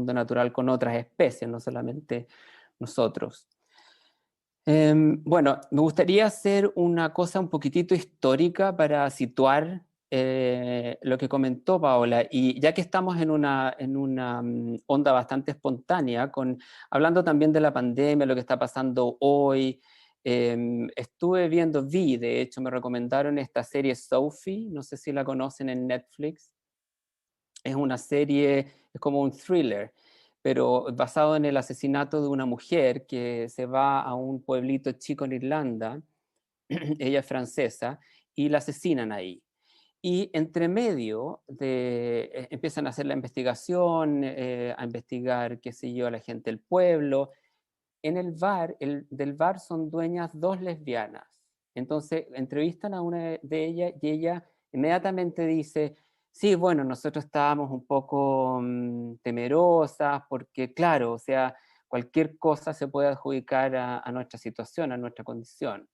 mundo natural con otras especies, no solamente nosotros. Bueno, me gustaría hacer una cosa un poquitito histórica para situar lo que comentó Paola, y ya que estamos en una onda bastante espontánea, hablando también de la pandemia, lo que está pasando hoy, vi, de hecho me recomendaron esta serie Sophie, no sé si la conocen en Netflix. Es una serie, es como un thriller, pero basado en el asesinato de una mujer que se va a un pueblito chico en Irlanda, ella es francesa, y la asesinan ahí. Y entre medio empiezan a hacer la investigación, a investigar, qué sé yo, a la gente del pueblo. En el bar, del bar son dueñas dos lesbianas. Entonces entrevistan a una de ellas y ella inmediatamente dice, sí, bueno, nosotros estábamos un poco temerosas porque, claro, o sea, cualquier cosa se puede adjudicar a nuestra situación, a nuestra condición.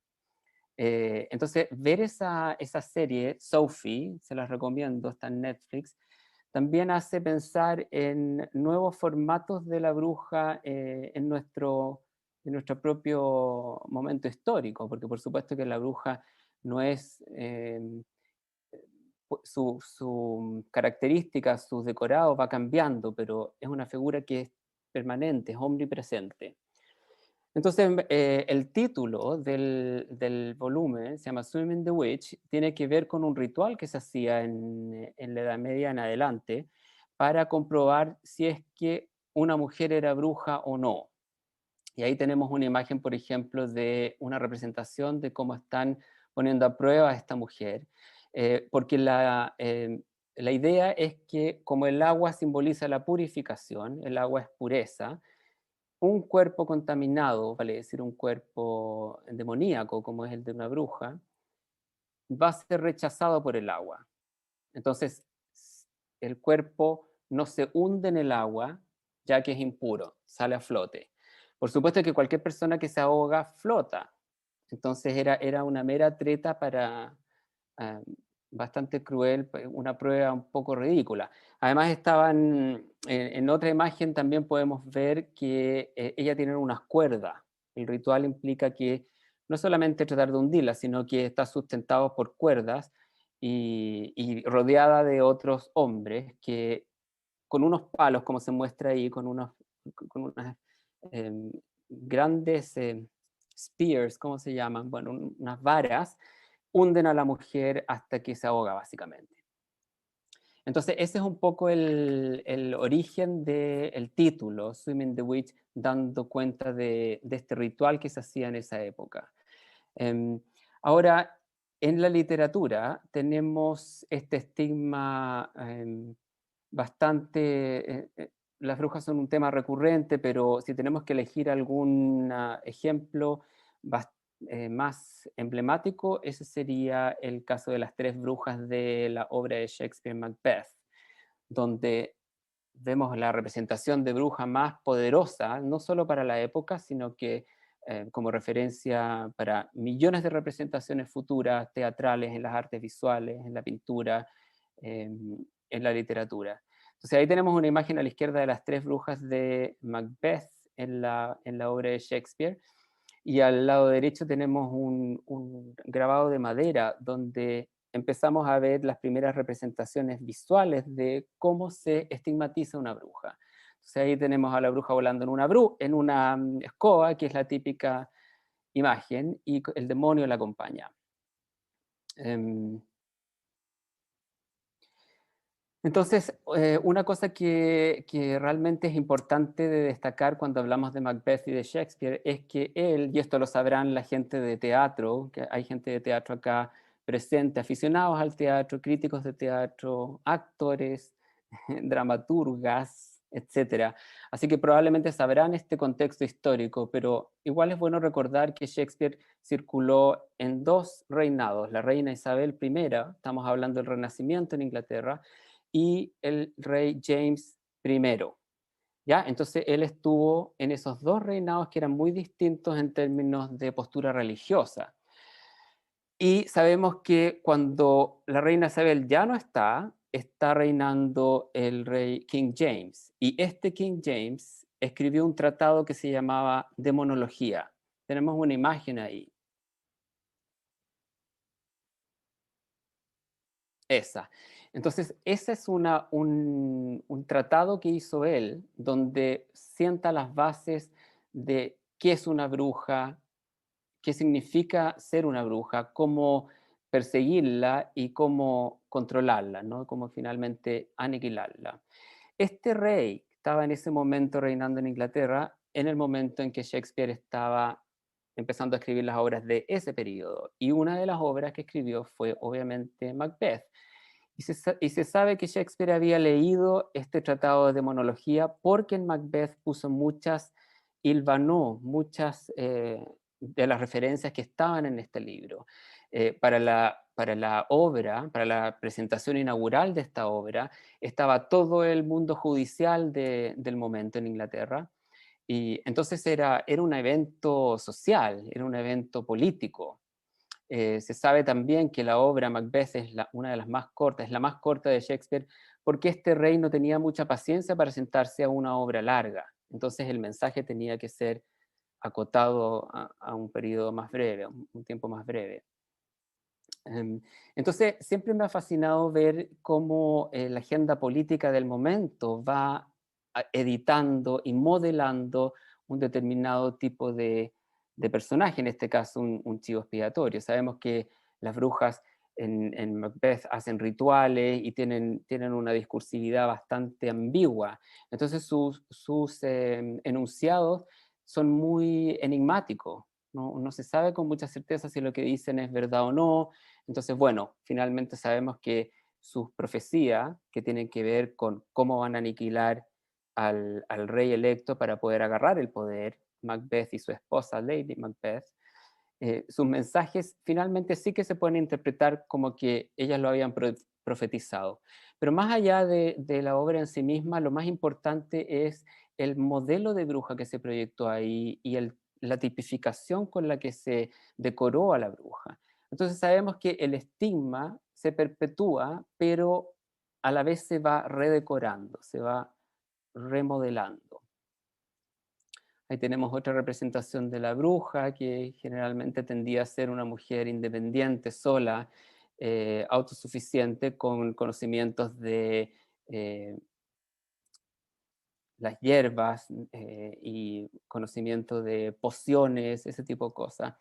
Entonces, ver esa serie, Sophie, se las recomiendo, está en Netflix, también hace pensar en nuevos formatos de la bruja en nuestro propio momento histórico, porque por supuesto que la bruja no es, su característica, sus decorados va cambiando, pero es una figura que es permanente, es omnipresente. Entonces, el título del volumen se llama Swimming the Witch, tiene que ver con un ritual que se hacía en la Edad Media en adelante para comprobar si es que una mujer era bruja o no. Y ahí tenemos una imagen, por ejemplo, de una representación de cómo están poniendo a prueba a esta mujer, porque la idea es que como el agua simboliza la purificación, el agua es pureza, un cuerpo contaminado, vale decir un cuerpo demoníaco como es el de una bruja, va a ser rechazado por el agua. Entonces, el cuerpo no se hunde en el agua, ya que es impuro, sale a flote. Por supuesto que cualquier persona que se ahoga flota. Entonces era una mera treta para, ah, bastante cruel, una prueba un poco ridícula. Además en otra imagen también podemos ver que ella tiene unas cuerdas. El ritual implica que no solamente tratar de hundirla, sino que está sustentado por cuerdas y rodeada de otros hombres que con unos palos, como se muestra ahí, con unas eh, grandes spears, ¿cómo se llaman? Bueno, unas varas, hunden a la mujer hasta que se ahoga, básicamente. Entonces, ese es un poco el origen del título, Swimming the Witch, dando cuenta de este ritual que se hacía en esa época. Eh, Ahora, en la literatura tenemos este estigma las brujas son un tema recurrente, pero si tenemos que elegir algún ejemplo más emblemático, ese sería el caso de las tres brujas de la obra de Shakespeare, Macbeth, donde vemos la representación de bruja más poderosa, no solo para la época, sino que como referencia para millones de representaciones futuras, teatrales, en las artes visuales, en la pintura, en la literatura. Entonces ahí tenemos una imagen a la izquierda de las tres brujas de Macbeth en la obra de Shakespeare, y al lado derecho tenemos un grabado de madera donde empezamos a ver las primeras representaciones visuales de cómo se estigmatiza una bruja. Entonces ahí tenemos a la bruja volando en una escoba, que es la típica imagen, y el demonio la acompaña. Entonces, una cosa que realmente es importante de destacar cuando hablamos de Macbeth y de Shakespeare es que él, y esto lo sabrán la gente de teatro, que hay gente de teatro acá presente, aficionados al teatro, críticos de teatro, actores, dramaturgas, etcétera. Así que probablemente sabrán este contexto histórico, pero igual es bueno recordar que Shakespeare circuló en dos reinados, la reina Isabel I, estamos hablando del Renacimiento en Inglaterra, y el rey James I. ¿Ya? Entonces él estuvo en esos dos reinados que eran muy distintos en términos de postura religiosa. Y sabemos que cuando la reina Isabel ya no está, está reinando el rey King James. Y este King James escribió un tratado que se llamaba Demonología. Tenemos una imagen ahí. Esa. Entonces, ese es un tratado que hizo él, donde sienta las bases de qué es una bruja, qué significa ser una bruja, cómo perseguirla y cómo controlarla, ¿no? Cómo finalmente aniquilarla. Este rey estaba en ese momento reinando en Inglaterra, en el momento en que Shakespeare estaba empezando a escribir las obras de ese periodo. Y una de las obras que escribió fue obviamente Macbeth. Y se sabe que Shakespeare había leído este tratado de demonología porque en Macbeth puso hilvanó muchas de las referencias que estaban en este libro. Para la obra, para la presentación inaugural de esta obra, estaba todo el mundo judicial del momento en Inglaterra. Y entonces era un evento social, era un evento político. Se sabe también que la obra Macbeth es una de las más cortas, es la más corta de Shakespeare, porque este rey no tenía mucha paciencia para sentarse a una obra larga. Entonces el mensaje tenía que ser acotado a un periodo más breve, a un tiempo más breve. Entonces, siempre me ha fascinado ver cómo la agenda política del momento va editando y modelando un determinado tipo de personaje, en este caso un chivo expiatorio. Sabemos que las brujas en Macbeth hacen rituales y tienen una discursividad bastante ambigua. Entonces, sus enunciados son muy enigmáticos. No se sabe con mucha certeza si lo que dicen es verdad o no. Entonces, bueno, finalmente sabemos que sus profecías, que tienen que ver con cómo van a aniquilar al rey electo para poder agarrar el poder, Macbeth y su esposa, Lady Macbeth, sus mensajes finalmente sí que se pueden interpretar como que ellas lo habían profetizado. Pero más allá de la obra en sí misma, lo más importante es el modelo de bruja que se proyectó ahí y la tipificación con la que se decoró a la bruja. Entonces sabemos que el estigma se perpetúa, pero a la vez se va redecorando, se va remodelando. Ahí tenemos otra representación de la bruja, que generalmente tendía a ser una mujer independiente, sola, autosuficiente, con conocimientos de eh, las hierbas y conocimiento de pociones, ese tipo de cosas.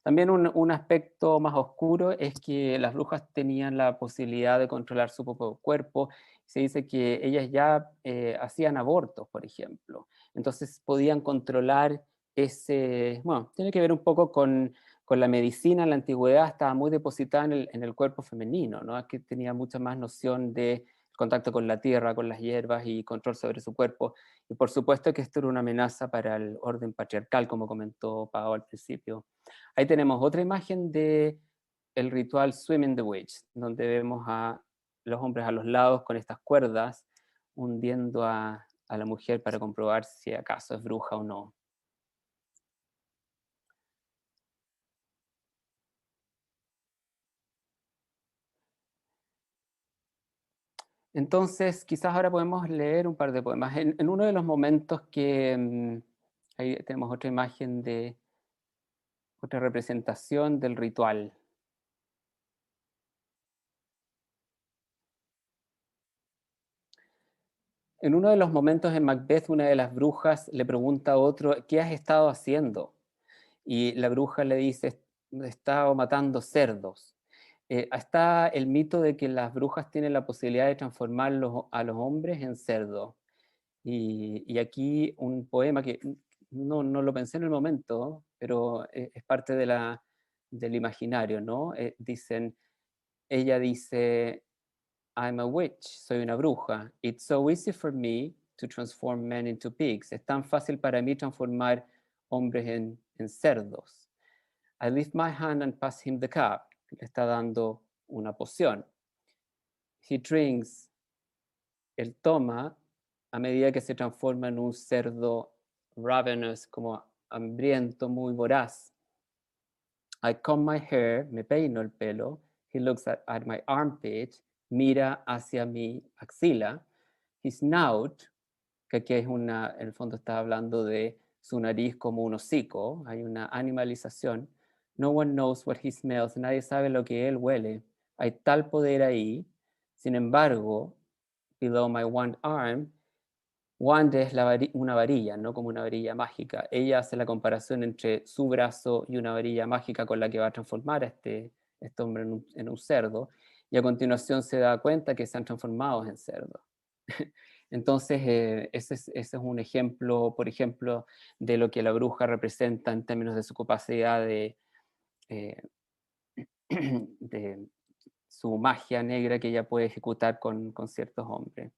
También un aspecto más oscuro es que las brujas tenían la posibilidad de controlar su propio cuerpo. Se dice que ellas ya hacían abortos, por ejemplo. Entonces podían controlar bueno, tiene que ver un poco con la medicina en la antigüedad, estaba muy depositada en el cuerpo femenino, ¿no? Que tenía mucha más noción de contacto con la tierra, con las hierbas y control sobre su cuerpo. Y por supuesto que esto era una amenaza para el orden patriarcal, como comentó Pau al principio. Ahí tenemos otra imagen de el ritual Swimming the Witch, donde vemos a los hombres a los lados con estas cuerdas hundiendo a la mujer para comprobar si acaso es bruja o no. Entonces, quizás ahora podemos leer un par de poemas. En uno de los momentos ahí tenemos otra imagen de otra representación del ritual. En uno de los momentos en Macbeth, una de las brujas le pregunta a otro, ¿qué has estado haciendo? Y la bruja le dice, he estado matando cerdos. Está el mito de que las brujas tienen la posibilidad de transformar a los hombres en cerdos. Y aquí un poema que no lo pensé en el momento, pero es parte del imaginario, ¿no? Ella dice, I'm a witch, soy una bruja. It's so easy for me to transform men into pigs. Es tan fácil para mí transformar hombres en cerdos. I lift my hand and pass him the cup. Le está dando una poción. He drinks, él toma a medida que se transforma en un cerdo ravenous, como hambriento, muy voraz. I comb my hair, me peino el pelo. He looks at my armpit. mira hacia mi axila. His snout, que aquí es una, en el fondo está hablando de su nariz como un hocico, hay una animalización. No one knows what he smells, nadie sabe lo que él huele. Hay tal poder ahí. Sin embargo, below my one arm, wand es una varilla, no como una varilla mágica. Ella hace la comparación entre su brazo y una varilla mágica con la que va a transformar a este hombre en un cerdo, y a continuación se da cuenta que están transformados en cerdos. Entonces, ese es un ejemplo, por ejemplo, de lo que la bruja representa en términos de su capacidad eh, de su magia negra que ella puede ejecutar con ciertos hombres.